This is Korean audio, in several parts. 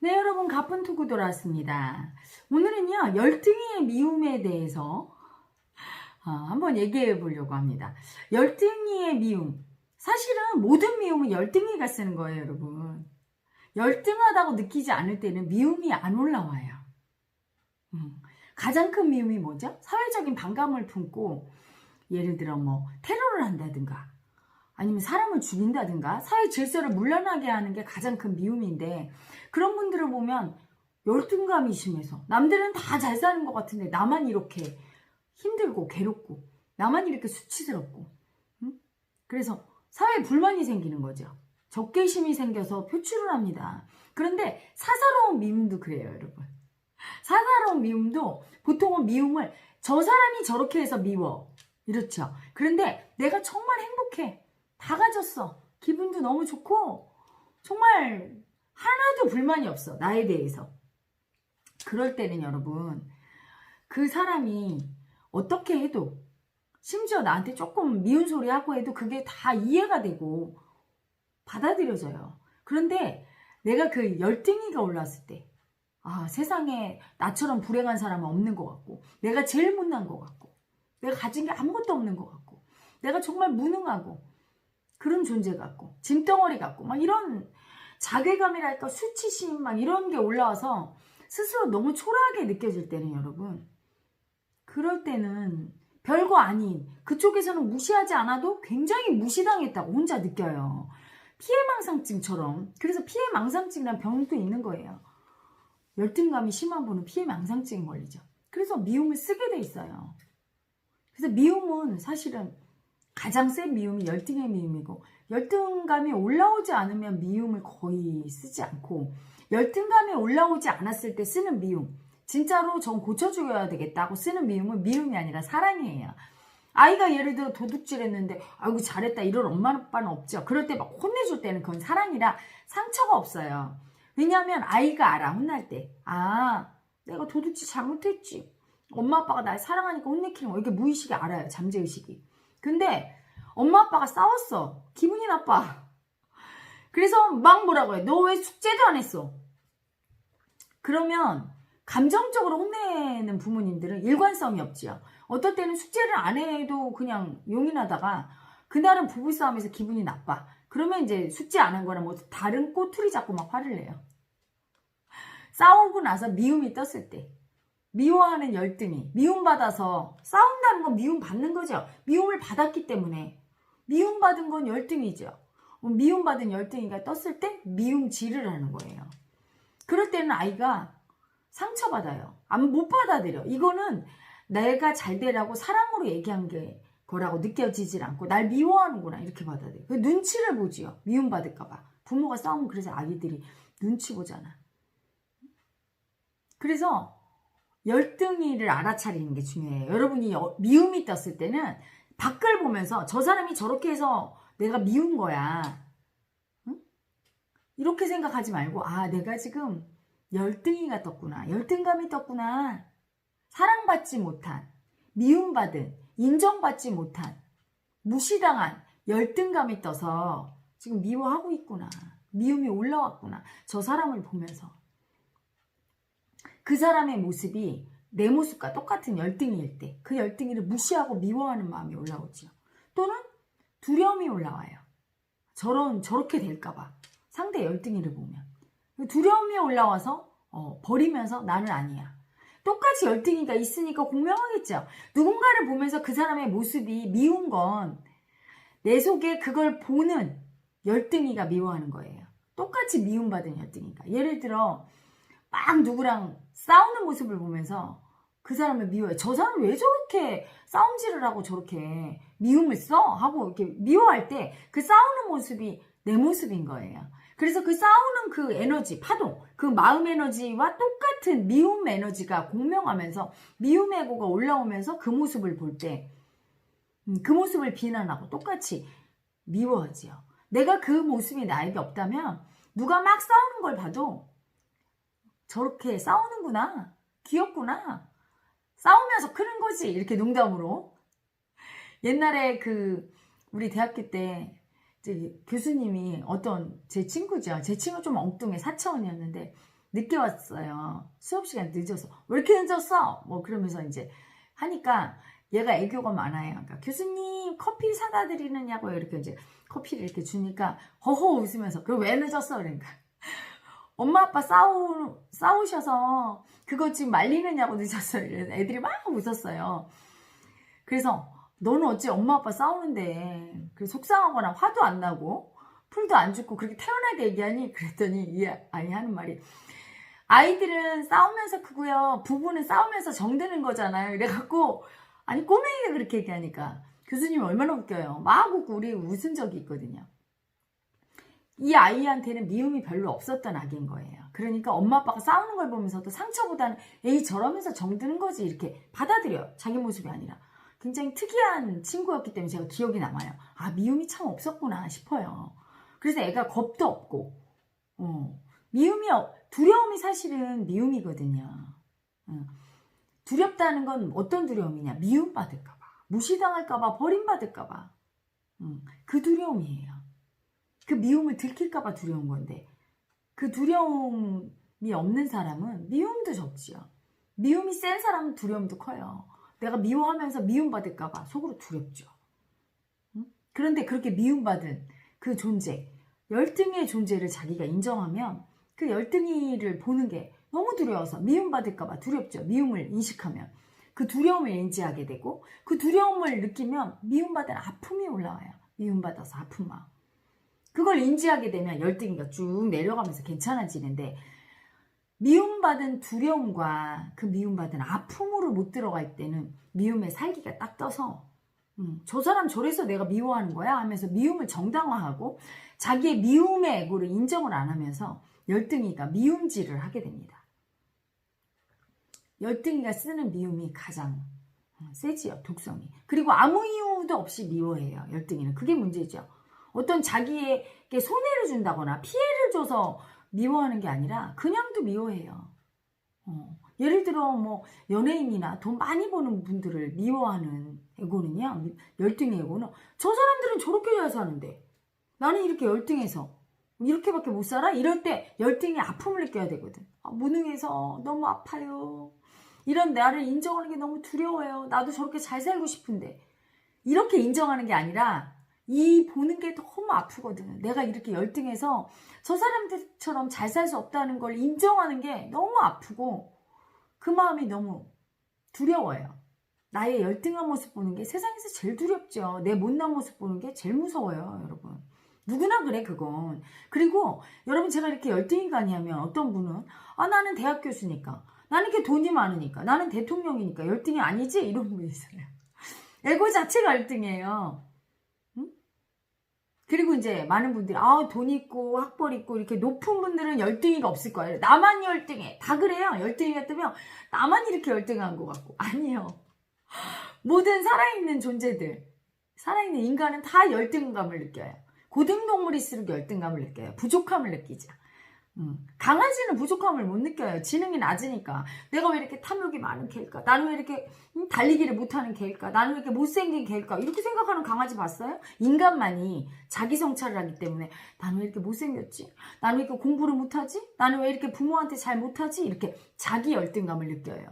네, 여러분, 가쁜 토크 돌아왔습니다. 오늘은요, 열등이의 미움에 대해서 한번 얘기해 보려고 합니다. 열등이의 미움. 사실은 모든 미움은 열등이가 쓰는 거예요, 여러분. 열등하다고 느끼지 않을 때는 미움이 안 올라와요. 가장 큰 미움이 뭐죠? 사회적인 반감을 품고, 예를 들어 뭐, 테러를 한다든가, 아니면 사람을 죽인다든가 사회 질서를 물러나게 하는 게 가장 큰 미움인데, 그런 분들을 보면 열등감이 심해서 남들은 다 잘 사는 것 같은데 나만 이렇게 힘들고 괴롭고 나만 이렇게 수치스럽고, 그래서 사회에 불만이 생기는 거죠. 적개심이 생겨서 표출을 합니다. 그런데 사사로운 미움도 그래요, 여러분. 사사로운 미움도 보통은 미움을 저 사람이 저렇게 해서 미워, 이렇죠. 그런데 내가 정말 행복해, 다 가졌어, 기분도 너무 좋고 정말 하나도 불만이 없어, 나에 대해서. 그럴 때는 여러분, 그 사람이 어떻게 해도, 심지어 나한테 조금 미운 소리 하고 해도 그게 다 이해가 되고 받아들여져요. 그런데 내가 그 열등이가 올랐을 때, 세상에 나처럼 불행한 사람은 없는 것 같고, 내가 제일 못난 것 같고, 내가 가진 게 아무것도 없는 것 같고, 내가 정말 무능하고 그런 존재 같고, 짐덩어리 같고, 막 이런 자괴감이랄까, 수치심, 막 이런 게 올라와서 스스로 너무 초라하게 느껴질 때는, 여러분, 그럴 때는 별거 아닌, 그쪽에서는 무시하지 않아도 굉장히 무시당했다고 혼자 느껴요. 피해망상증처럼. 그래서 피해망상증이라는 병도 있는 거예요. 열등감이 심한 분은 피해망상증 걸리죠. 그래서 미움을 쓰게 돼 있어요. 그래서 미움은 사실은 가장 센 미움이 열등의 미움이고, 열등감이 올라오지 않으면 미움을 거의 쓰지 않고, 열등감이 올라오지 않았을 때 쓰는 미움, 진짜로 전 고쳐줘야 되겠다고 쓰는 미움은 미움이 아니라 사랑이에요. 아이가 예를 들어 도둑질했는데 아이고 잘했다 이런 엄마 아빠는 없죠. 그럴 때 막 혼내줄 때는 그건 사랑이라 상처가 없어요. 왜냐하면 아이가 알아, 혼날 때. 내가 도둑질 잘못했지, 엄마 아빠가 날 사랑하니까 혼내키는 거, 이렇게 무의식이 알아요, 잠재의식이. 근데 엄마 아빠가 싸웠어, 기분이 나빠. 그래서 막 뭐라고 해, 너 왜 숙제도 안 했어? 그러면 감정적으로 혼내는 부모님들은 일관성이 없지요. 어떨 때는 숙제를 안 해도 그냥 용인하다가 그날은 부부싸움에서 기분이 나빠. 그러면 이제 숙제 안 한 거나 뭐 다른 꼬투리 잡고 막 화를 내요. 싸우고 나서 미움이 떴을 때, 미워하는 열등이, 미움받아서 싸운다는 건 미움받는 거죠. 미움을 받았기 때문에. 미움받은 건 열등이죠. 미움받은 열등이가 떴을 때 미움질을 하는 거예요. 그럴 때는 아이가 상처받아요. 못 받아들여. 이거는 내가 잘 되라고 사랑으로 얘기한 게 거라고 느껴지질 않고 날 미워하는구나, 이렇게 받아들여. 그 눈치를 보지요. 미움받을까봐. 부모가 싸우면 그래서 아기들이 눈치 보잖아. 그래서 열등이를 알아차리는 게 중요해요. 여러분이 미움이 떴을 때는 밖을 보면서 저 사람이 저렇게 해서 내가 미운 거야, 응? 이렇게 생각하지 말고, 내가 지금 열등이가 떴구나, 열등감이 떴구나, 사랑받지 못한, 미움받은, 인정받지 못한, 무시당한 열등감이 떠서 지금 미워하고 있구나, 미움이 올라왔구나, 저 사람을 보면서. 그 사람의 모습이 내 모습과 똑같은 열등이일 때 그 열등이를 무시하고 미워하는 마음이 올라오죠. 또는 두려움이 올라와요. 저렇게 될까봐, 상대 열등이를 보면 두려움이 올라와서 버리면서 나는 아니야. 똑같이 열등이가 있으니까 공명하겠죠. 누군가를 보면서 그 사람의 모습이 미운 건 내 속에 그걸 보는 열등이가 미워하는 거예요. 똑같이 미움받은 열등이가. 예를 들어 막 누구랑 싸우는 모습을 보면서 그 사람을 미워해. 저 사람 왜 저렇게 싸움질을 하고 저렇게 미움을 써? 하고 이렇게 미워할 때 그 싸우는 모습이 내 모습인 거예요. 그래서 그 싸우는 그 에너지, 파동, 그 마음 에너지와 똑같은 미움 에너지가 공명하면서 미움의 고가 올라오면서 그 모습을 볼 때 그 모습을 비난하고 똑같이 미워하지요. 내가 그 모습이 나에게 없다면 누가 막 싸우는 걸 봐도 저렇게 싸우는구나, 귀엽구나, 싸우면서 크는 거지, 이렇게 농담으로. 옛날에 우리 대학교 때 이제 교수님이 어떤 제 친구죠. 제 친구 좀 엉뚱해, 사차원이었는데 늦게 왔어요. 수업 시간 늦어서. 왜 이렇게 늦었어? 뭐 그러면서 이제 하니까 얘가 애교가 많아요. 그러니까 교수님 커피 사다 드리느냐고요. 이렇게 이제 커피를 이렇게 주니까 허허 웃으면서 그거 왜 늦었어? 그러니까 엄마 아빠 싸우셔서 그거 지금 말리느냐고 늦었어요. 애들이 막 웃었어요. 그래서 너는 어찌 엄마 아빠 싸우는데 속상하거나 화도 안 나고 풀도 안 죽고 그렇게 태연하게 얘기하니? 그랬더니 이 아이 하는 말이 아이들은 싸우면서 크고요. 부부는 싸우면서 정드는 거잖아요. 이래갖고 아니 꼬맹이가 그렇게 얘기하니까 교수님 얼마나 웃겨요. 막 웃고 우리 웃은 적이 있거든요. 이 아이한테는 미움이 별로 없었던 아기인 거예요. 그러니까 엄마 아빠가 싸우는 걸 보면서도 상처보다는 에이 저러면서 정드는 거지 이렇게 받아들여요. 자기 모습이 아니라. 굉장히 특이한 친구였기 때문에 제가 기억이 남아요. 아 미움이 참 없었구나 싶어요. 그래서 애가 겁도 없고 두려움이 사실은 미움이거든요. 두렵다는 건 어떤 두려움이냐? 미움받을까봐, 무시당할까봐, 버림받을까봐. 그 두려움이에요. 그 미움을 들킬까봐 두려운 건데 그 두려움이 없는 사람은 미움도 적지요. 미움이 센 사람은 두려움도 커요. 내가 미워하면서 미움받을까봐 속으로 두렵죠. 그런데 그렇게 미움받은 그 존재, 열등이의 존재를 자기가 인정하면 그 열등이를 보는 게 너무 두려워서 미움받을까봐 두렵죠. 미움을 인식하면 그 두려움을 인지하게 되고 그 두려움을 느끼면 미움받은 아픔이 올라와요. 미움받아서 아픈 마음. 그걸 인지하게 되면 열등이가 쭉 내려가면서 괜찮아지는데 미움받은 두려움과 그 미움받은 아픔으로 못 들어갈 때는 미움에 살기가 딱 떠서 저 사람 저래서 내가 미워하는 거야 하면서 미움을 정당화하고 자기의 미움의 애고를 인정을 안 하면서 열등이가 미움질을 하게 됩니다. 열등이가 쓰는 미움이 가장 세지요. 독성이. 그리고 아무 이유도 없이 미워해요. 열등이는. 그게 문제죠. 어떤 자기에게 손해를 준다거나 피해를 줘서 미워하는 게 아니라 그냥도 미워해요. 예를 들어 뭐 연예인이나 돈 많이 버는 분들을 미워하는 애고는요. 열등의 애고는 저 사람들은 저렇게 잘 사는데 나는 이렇게 열등해서 이렇게밖에 못 살아? 이럴 때 열등의 아픔을 느껴야 되거든. 무능해서 너무 아파요. 이런 나를 인정하는 게 너무 두려워요. 나도 저렇게 잘 살고 싶은데 이렇게 인정하는 게 아니라 이 보는 게 너무 아프거든요. 내가 이렇게 열등해서 저 사람들처럼 잘 살 수 없다는 걸 인정하는 게 너무 아프고 그 마음이 너무 두려워요. 나의 열등한 모습 보는 게 세상에서 제일 두렵죠. 내 못난 모습 보는 게 제일 무서워요, 여러분. 누구나 그래, 그건. 그리고 여러분 제가 이렇게 열등이가 아니하면 어떤 분은 나는 대학 교수니까 나는 이렇게 돈이 많으니까 나는 대통령이니까 열등이 아니지? 이런 분이 있어요. 에고 자체가 열등이에요. 그리고 이제 많은 분들이 돈 있고 학벌 있고 이렇게 높은 분들은 열등이가 없을 거예요. 나만 열등해. 다 그래요. 열등이가 뜨면 나만 이렇게 열등한 것 같고. 아니에요. 모든 살아있는 존재들, 살아있는 인간은 다 열등감을 느껴요. 고등동물일수록 열등감을 느껴요. 부족함을 느끼죠. 강아지는 부족함을 못 느껴요. 지능이 낮으니까. 내가 왜 이렇게 탐욕이 많은 개일까? 나는 왜 이렇게 달리기를 못하는 개일까? 나는 왜 이렇게 못생긴 개일까? 이렇게 생각하는 강아지 봤어요? 인간만이 자기 성찰을 하기 때문에 나는 왜 이렇게 못생겼지? 나는 왜 이렇게 공부를 못하지? 나는 왜 이렇게 부모한테 잘 못하지? 이렇게 자기 열등감을 느껴요.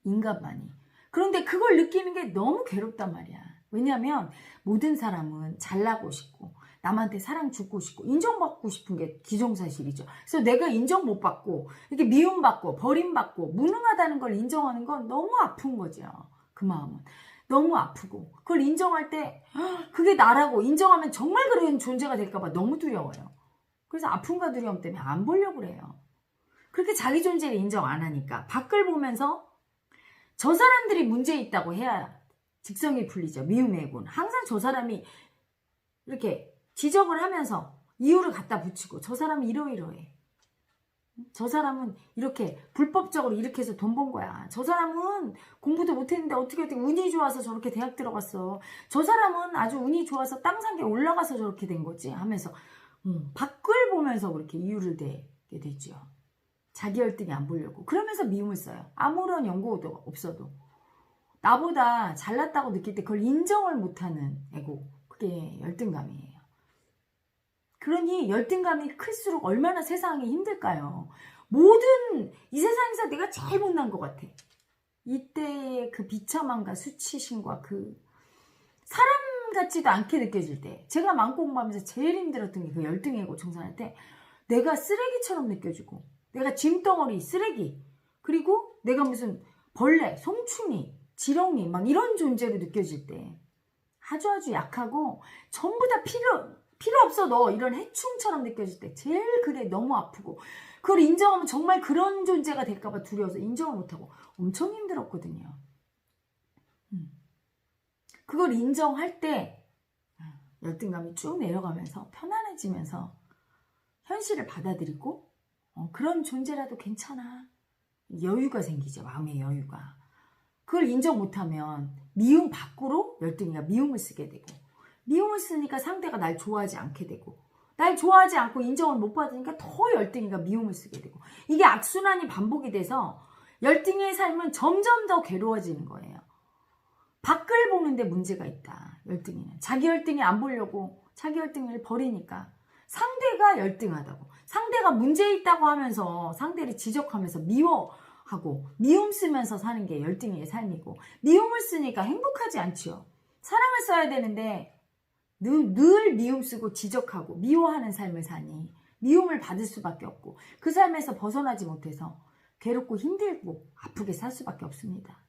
인간만이. 그런데 그걸 느끼는 게 너무 괴롭단 말이야. 왜냐하면 모든 사람은 잘나고 싶고 남한테 사랑 주고 싶고 인정받고 싶은 게 기정사실이죠. 그래서 내가 인정 못 받고 이렇게 미움받고 버림받고 무능하다는 걸 인정하는 건 너무 아픈 거죠. 그 마음은. 너무 아프고 그걸 인정할 때 그게 나라고 인정하면 정말 그런 존재가 될까 봐 너무 두려워요. 그래서 아픔과 두려움 때문에 안 보려고 그래요. 그렇게 자기 존재를 인정 안 하니까 밖을 보면서 저 사람들이 문제 있다고 해야 직성이 풀리죠. 미움의 애고는. 항상 저 사람이 이렇게 지적을 하면서 이유를 갖다 붙이고 저 사람은 이러이러해. 저 사람은 이렇게 불법적으로 이렇게 해서 돈 번 거야. 저 사람은 공부도 못했는데 어떻게 운이 좋아서 저렇게 대학 들어갔어. 저 사람은 아주 운이 좋아서 땅 산 게 올라가서 저렇게 된 거지 하면서 밖을 보면서 그렇게 이유를 대게 되죠. 자기 열등이 안 보려고. 그러면서 미움을 써요. 아무런 연고도 없어도. 나보다 잘났다고 느낄 때 그걸 인정을 못하는 애고. 그게 열등감이에요. 그러니 열등감이 클수록 얼마나 세상이 힘들까요? 모든 이 세상에서 내가 제일 못난 것 같아. 이때의 그 비참함과 수치심과 그 사람 같지도 않게 느껴질 때, 제가 마음고 공부하면서 제일 힘들었던 게 그 열등이고 청산할 때 내가 쓰레기처럼 느껴지고, 내가 짐덩어리 쓰레기, 그리고 내가 무슨 벌레, 송충이, 지렁이 막 이런 존재로 느껴질 때, 아주 약하고 전부 다 필요 없어 너 이런 해충처럼 느껴질 때 제일 그래 너무 아프고, 그걸 인정하면 정말 그런 존재가 될까봐 두려워서 인정을 못하고 엄청 힘들었거든요. 그걸 인정할 때 열등감이 쭉 내려가면서 편안해지면서 현실을 받아들이고 그런 존재라도 괜찮아, 여유가 생기죠. 마음의 여유가. 그걸 인정 못하면 미움 밖으로 열등이가 미움을 쓰게 되고, 미움을 쓰니까 상대가 날 좋아하지 않게 되고, 날 좋아하지 않고 인정을 못 받으니까 더 열등이가 미움을 쓰게 되고, 이게 악순환이 반복이 돼서 열등이의 삶은 점점 더 괴로워지는 거예요. 밖을 보는데 문제가 있다. 열등이는 자기 열등이 안 보려고 자기 열등을 버리니까 상대가 열등하다고, 상대가 문제 있다고 하면서 상대를 지적하면서 미워하고 미움 쓰면서 사는 게 열등이의 삶이고, 미움을 쓰니까 행복하지 않지요. 사랑을 써야 되는데 늘 미움 쓰고 지적하고 미워하는 삶을 사니 미움을 받을 수밖에 없고, 그 삶에서 벗어나지 못해서 괴롭고 힘들고 아프게 살 수밖에 없습니다.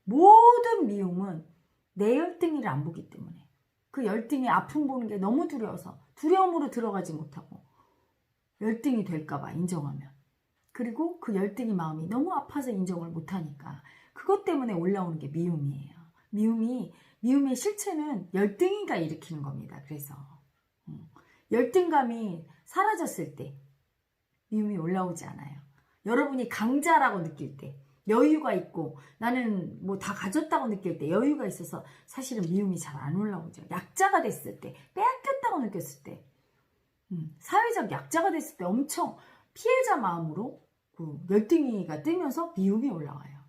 모든 미움은 내 열등이를 안 보기 때문에, 그 열등이 아픔 보는 게 너무 두려워서 두려움으로 들어가지 못하고, 열등이 될까봐 인정하면, 그리고 그 열등이 마음이 너무 아파서 인정을 못하니까 그것 때문에 올라오는 게 미움이에요. 미움의 실체는 열등이가 일으키는 겁니다. 그래서 열등감이 사라졌을 때 미움이 올라오지 않아요. 여러분이 강자라고 느낄 때, 여유가 있고 나는 뭐 다 가졌다고 느낄 때, 여유가 있어서 사실은 미움이 잘 안 올라오죠. 약자가 됐을 때, 빼앗겼다고 느꼈을 때, 사회적 약자가 됐을 때 엄청 피해자 마음으로 그 열등이가 뜨면서 미움이 올라와요.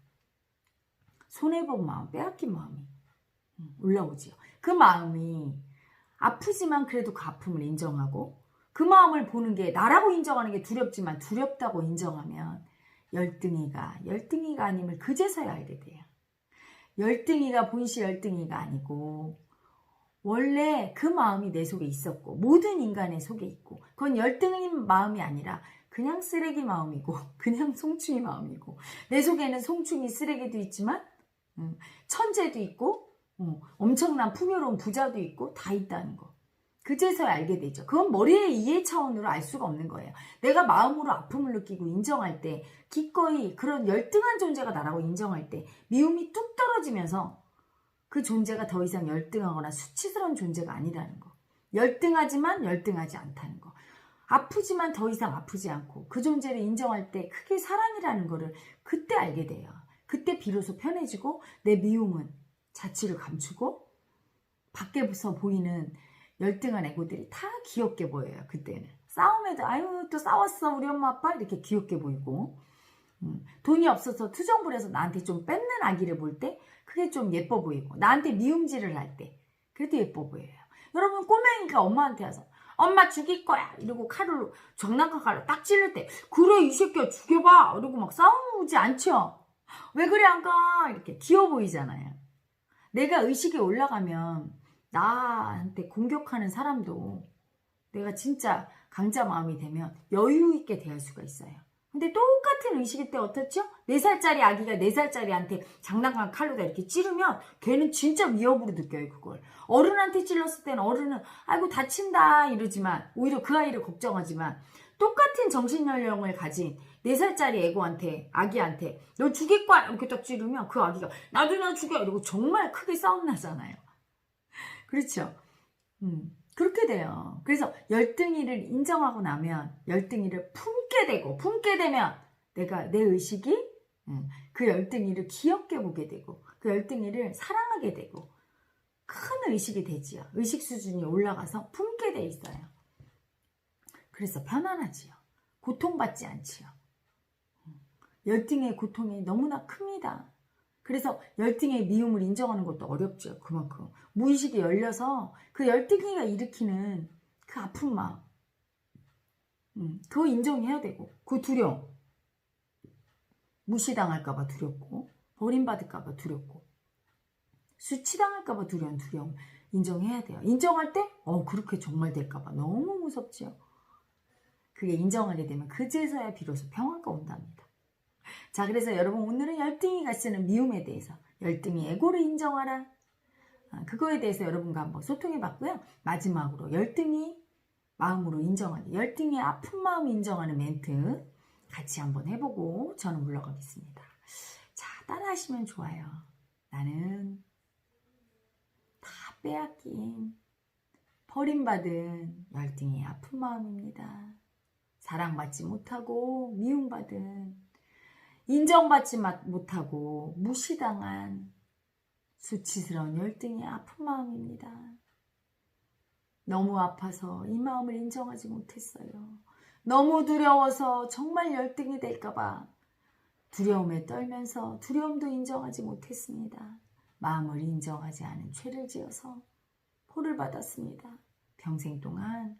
손해본 마음, 빼앗긴 마음이 올라오지요. 그 마음이 아프지만 그래도 그 아픔을 인정하고, 그 마음을 보는 게, 나라고 인정하는 게 두렵지만 두렵다고 인정하면 열등이가 아님을 그제서야 알게 돼요. 열등이가 본시 열등이가 아니고 원래 그 마음이 내 속에 있었고, 모든 인간의 속에 있고, 그건 열등인 마음이 아니라 그냥 쓰레기 마음이고 그냥 송충이 마음이고, 내 속에는 송충이 쓰레기도 있지만 천재도 있고 엄청난 풍요로운 부자도 있고 다 있다는 거, 그제서야 알게 되죠. 그건 머리의 이해 차원으로 알 수가 없는 거예요. 내가 마음으로 아픔을 느끼고 인정할 때, 기꺼이 그런 열등한 존재가 나라고 인정할 때 미움이 뚝 떨어지면서 그 존재가 더 이상 열등하거나 수치스러운 존재가 아니라는 거, 열등하지만 열등하지 않다는 거, 아프지만 더 이상 아프지 않고 그 존재를 인정할 때 그게 사랑이라는 거를 그때 알게 돼요. 그때 비로소 편해지고 내 미움은 자취를 감추고 밖에서 보이는 열등한 애고들이 다 귀엽게 보여요. 그때는 싸움에도 아유 또 싸웠어 우리 엄마 아빠 이렇게 귀엽게 보이고, 돈이 없어서 투정부려서 나한테 좀 뺏는 아기를 볼 때 그게 좀 예뻐 보이고, 나한테 미움질을 할 때 그래도 예뻐 보여요. 여러분, 꼬맹이가 엄마한테 와서 엄마 죽일 거야 이러고 칼로, 장난감 칼로 딱 찌를 때 그래 이 새끼야 죽여봐 이러고 막 싸우지 않죠? 왜 그래 안 가? 이렇게 귀여워 보이잖아요. 내가 의식이 올라가면 나한테 공격하는 사람도 내가 진짜 강자 마음이 되면 여유 있게 대할 수가 있어요. 근데 똑같은 의식일 때 어떻죠? 4살짜리 아기가 4살짜리한테 장난감 칼로다 이렇게 찌르면 걔는 진짜 위협으로 느껴요. 그걸 어른한테 찔렀을 때는 어른은 아이고 다친다 이러지만 오히려 그 아이를 걱정하지만, 똑같은 정신연령을 가진 4살짜리 애고한테, 아기한테 너 죽일 거야 이렇게 딱 찌르면 그 아기가 나도 나 죽여 이러고 정말 크게 싸움 나잖아요. 그렇죠? 그렇게 돼요. 그래서 열등이를 인정하고 나면 열등이를 품게 되면 내가 내 의식이 그 열등이를 귀엽게 보게 되고 그 열등이를 사랑하게 되고 큰 의식이 되지요. 의식 수준이 올라가서 품게 돼 있어요. 그래서 편안하지요. 고통받지 않지요. 열등의 고통이 너무나 큽니다. 그래서 열등의 미움을 인정하는 것도 어렵죠. 그만큼 무의식이 열려서 그 열등이가 일으키는 그 아픈 마음, 그거 인정해야 되고, 그 두려움, 무시당할까봐 두렵고, 버림받을까봐 두렵고, 수치당할까봐 두려움 인정해야 돼요. 인정할 때, 그렇게 정말 될까봐 너무 무섭지요. 그게 인정하게 되면 그제서야 비로소 평화가 온답니다. 자, 그래서 여러분 오늘은 열등이가 쓰는 미움에 대해서 열등이 에고를 인정하라. 그거에 대해서 여러분과 한번 소통해 봤고요. 마지막으로 열등이 마음으로 인정하는, 열등의 아픈 마음 인정하는 멘트 같이 한번 해보고 저는 물러가겠습니다. 자, 따라하시면 좋아요. 나는 다 빼앗긴, 버림받은 열등의 아픈 마음입니다. 사랑받지 못하고 미움받은, 인정받지 못하고 무시당한 수치스러운 열등의 아픈 마음입니다. 너무 아파서 이 마음을 인정하지 못했어요. 너무 두려워서 정말 열등이 될까봐 두려움에 떨면서 두려움도 인정하지 못했습니다. 마음을 인정하지 않은 죄를 지어서 포를 받았습니다. 평생 동안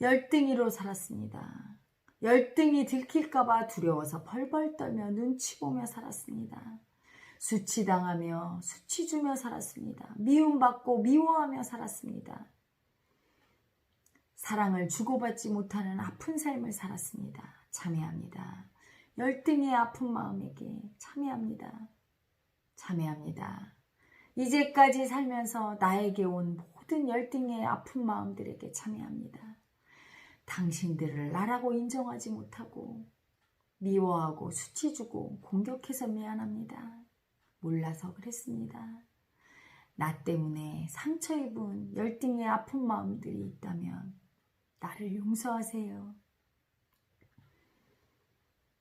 열등이로 살았습니다. 열등이 들킬까봐 두려워서 벌벌 떨며 눈치 보며 살았습니다. 수치당하며 수치 주며 살았습니다. 미움받고 미워하며 살았습니다. 사랑을 주고받지 못하는 아픈 삶을 살았습니다. 참회합니다. 열등의 아픈 마음에게 참회합니다. 참회합니다. 이제까지 살면서 나에게 온 모든 열등의 아픈 마음들에게 참회합니다. 당신들을 나라고 인정하지 못하고 미워하고 수치 주고 공격해서 미안합니다. 몰라서 그랬습니다. 나 때문에 상처 입은 열등의 아픈 마음들이 있다면 나를 용서하세요.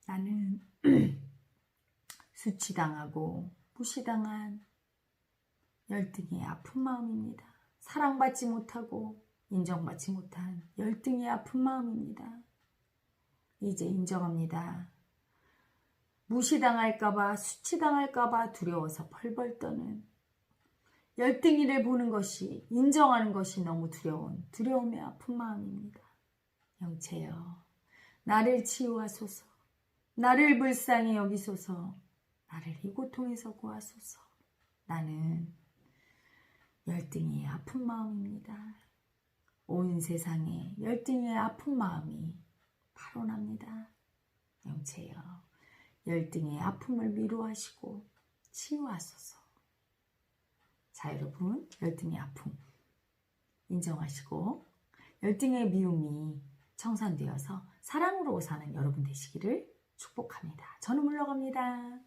나는 수치당하고 무시당한 열등의 아픈 마음입니다. 사랑받지 못하고 인정받지 못한 열등의 아픈 마음입니다. 이제 인정합니다. 무시당할까봐 수치당할까봐 두려워서 벌벌 떠는 열등이를 보는 것이, 인정하는 것이 너무 두려운 두려움의 아픈 마음입니다. 영체여, 나를 치유하소서. 나를 불쌍히 여기소서. 나를 이 고통에서 구하소서. 나는 열등의 아픈 마음입니다. 온 세상에 열등의 아픈 마음이 바로 납니다. 영체여, 열등의 아픔을 위로하시고 치유하소서. 자, 여러분, 열등의 아픔 인정하시고 열등의 미움이 청산되어서 사랑으로 사는 여러분 되시기를 축복합니다. 저는 물러갑니다.